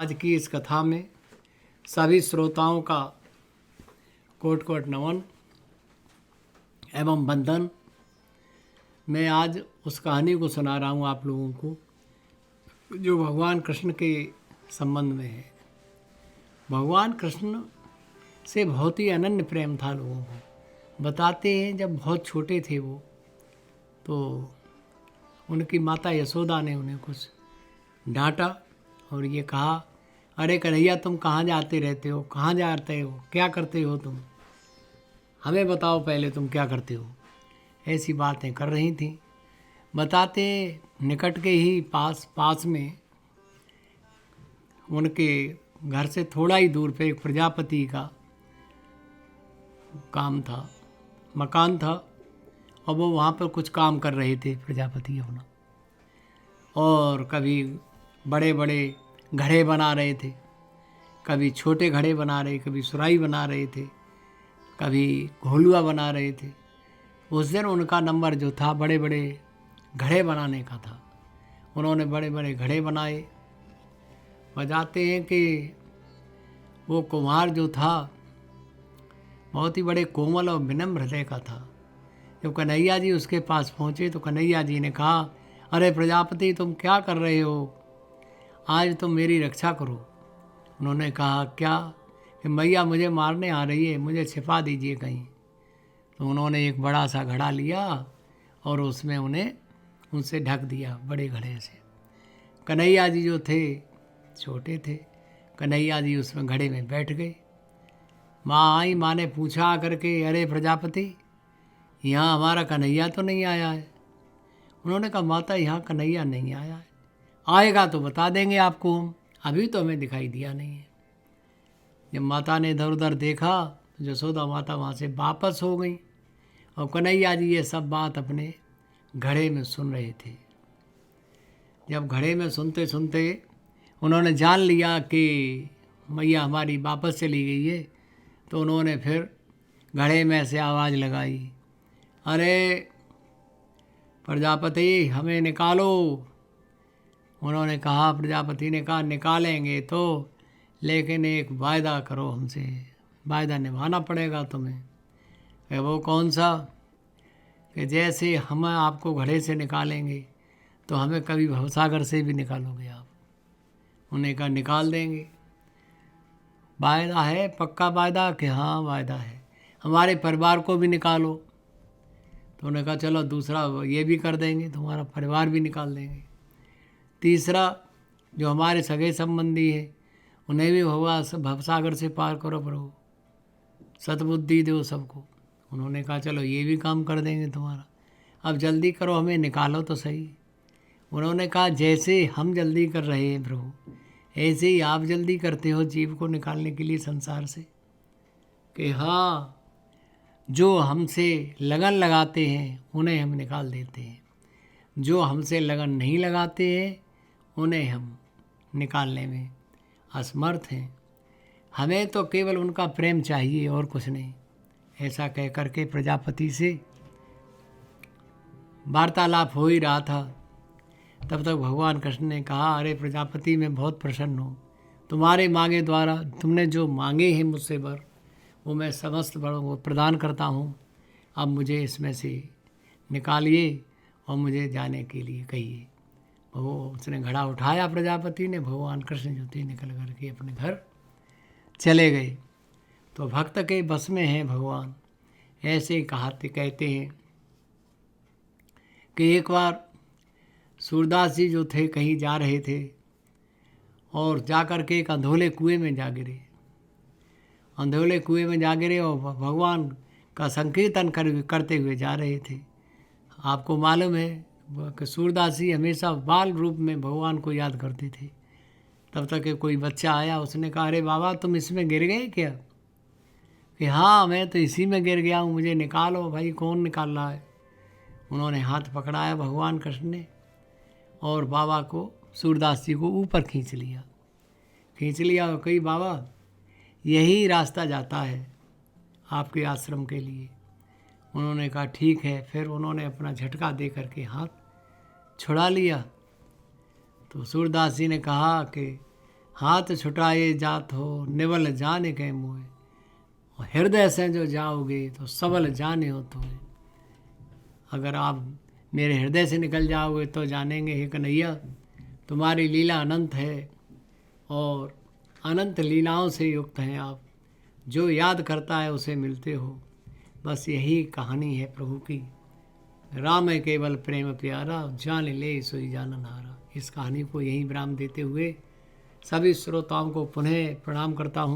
आज की इस कथा में सभी श्रोताओं का कोट कोट नमन एवं वंदन। मैं आज उस कहानी को सुना रहा हूँ आप लोगों को जो भगवान कृष्ण के संबंध में है। भगवान कृष्ण से बहुत ही अनन्य प्रेम था लोगों को। बताते हैं जब बहुत छोटे थे वो, तो उनकी माता यशोदा ने उन्हें कुछ डांटा और ये कहा, अरे कन्हैया तुम कहाँ जाते रहते हो, कहाँ जाते हो, क्या करते हो तुम, हमें बताओ पहले तुम क्या करते हो। ऐसी बातें कर रही थी। बताते निकट के ही पास में उनके घर से थोड़ा ही दूर पे एक प्रजापति का काम था, मकान था, और वो वहाँ पर कुछ काम कर रहे थे प्रजापति अपना। और कभी बड़े बड़े घड़े बना रहे थे, कभी छोटे घड़े बना रहे, कभी सुराही बना रहे थे, कभी घोलुआ बना रहे थे। उस दिन उनका नंबर जो था बड़े बड़े घड़े बनाने का था। उन्होंने बड़े बड़े घड़े बनाए। बताते हैं कि वो कुम्हार जो था बहुत ही बड़े कोमल और विनम्र हृदय का था। जब कन्हैया जी उसके पास पहुँचे तो कन्हैया जी ने कहा, अरे प्रजापति तुम क्या कर रहे हो, आज तुम मेरी रक्षा करो। उन्होंने कहा, क्या? कि मैया मुझे मारने आ रही है, मुझे छिपा दीजिए कहीं। तो उन्होंने एक बड़ा सा घड़ा लिया और उसमें उन्हें उनसे ढक दिया बड़े घड़े से। कन्हैया जी जो थे छोटे थे, कन्हैया जी उसमें घड़े में बैठ गए। माँ आई, माँ ने पूछा आकर के, अरे प्रजापति यहाँ हमारा कन्हैया तो नहीं आया है। उन्होंने कहा, माता यहाँ कन्हैया नहीं आया है, आएगा तो बता देंगे आपको हम, अभी तो हमें दिखाई दिया नहीं है। जब माता ने इधर उधर देखा तो यशोदा माता वहाँ से वापस हो गई और कन्हैया जी ये सब बात अपने घड़े में सुन रहे थे। जब घड़े में सुनते सुनते उन्होंने जान लिया कि मैया हमारी वापस चली गई है, तो उन्होंने फिर घड़े में से आवाज़ लगाई, अरे प्रजापति हमें निकालो। उन्होंने कहा, प्रजापति ने कहा, निकालेंगे तो, लेकिन एक वायदा करो हमसे, वायदा निभाना पड़ेगा तुम्हें। वो कौन सा? कि जैसे हम आपको घड़े से निकालेंगे तो हमें कभी भवसागर से भी निकालोगे आप। उन्हें कहा, निकाल देंगे। वायदा है, पक्का वायदा? कि हाँ वायदा है। हमारे परिवार को भी निकालो। तो उन्होंने कहा, चलो दूसरा ये भी कर देंगे, तुम्हारा परिवार भी निकाल देंगे। तीसरा, जो हमारे सगे संबंधी है उन्हें भी भवसागर से पार करो प्रभु, सद्बुद्धि दो सबको। उन्होंने कहा, चलो ये भी काम कर देंगे तुम्हारा, अब जल्दी करो, हमें निकालो तो सही। उन्होंने कहा, जैसे हम जल्दी कर रहे हैं प्रभु, ऐसे ही आप जल्दी करते हो जीव को निकालने के लिए संसार से। कि हाँ, जो हमसे लगन लगाते हैं उन्हें हम निकाल देते हैं, जो हमसे लगन नहीं लगाते हैं उन्हें हम निकालने में असमर्थ हैं। हमें तो केवल उनका प्रेम चाहिए और कुछ नहीं। ऐसा कह करके प्रजापति से वार्तालाप हो ही रहा था। तब तक भगवान कृष्ण ने कहा, अरे प्रजापति मैं बहुत प्रसन्न हूँ, तुम्हारे मांगे द्वारा तुमने जो मांगे हैं मुझसे वर, वो मैं समस्त बड़ों को प्रदान करता हूँ। अब मुझे इसमें से निकालिए और मुझे जाने के लिए कहिए। वो उसने घड़ा उठाया प्रजापति ने, भगवान कृष्ण जो थे निकल करके अपने घर चले गए। तो भक्त के बस में हैं भगवान। ऐसे ही कहते हैं कि एक बार सूरदास जी जो थे कहीं जा रहे थे और जा कर के एक अंधोले कुएं में जा गिरे। अंधोले कुएं में जा गिरे और भगवान का संकीर्तन करते हुए जा रहे थे। आपको मालूम है कि सूरदास जी हमेशा बाल रूप में भगवान को याद करते थे। तब तक कि कोई बच्चा आया, उसने कहा, अरे बाबा तुम इसमें गिर गए क्या? कि हाँ मैं तो इसी में गिर गया हूँ, मुझे निकालो भाई, कौन निकाल रहा है। उन्होंने हाथ पकड़ाया भगवान कृष्ण ने और बाबा को, सूरदास जी को ऊपर खींच लिया और कही, बाबा यही रास्ता जाता है आपके आश्रम के लिए। उन्होंने कहा, ठीक है। फिर उन्होंने अपना झटका दे करके हाथ छुड़ा लिया। तो सूरदास जी ने कहा कि हाथ छुटाए जात हो निवल जाने के मोए, और हृदय से जो जाओगे तो सबल जाने हो तुम्हें। अगर आप मेरे हृदय से निकल जाओगे तो जानेंगे हे कन्हैया तुम्हारी लीला अनंत है और अनंत लीलाओं से युक्त हैं आप। जो याद करता है उसे मिलते हो। बस यही कहानी है प्रभु की। राम है केवल प्रेम प्यारा, जान ले सोई जानन हारा। इस कहानी को यहीं विराम देते हुए सभी श्रोताओं को पुनः प्रणाम करता हूँ।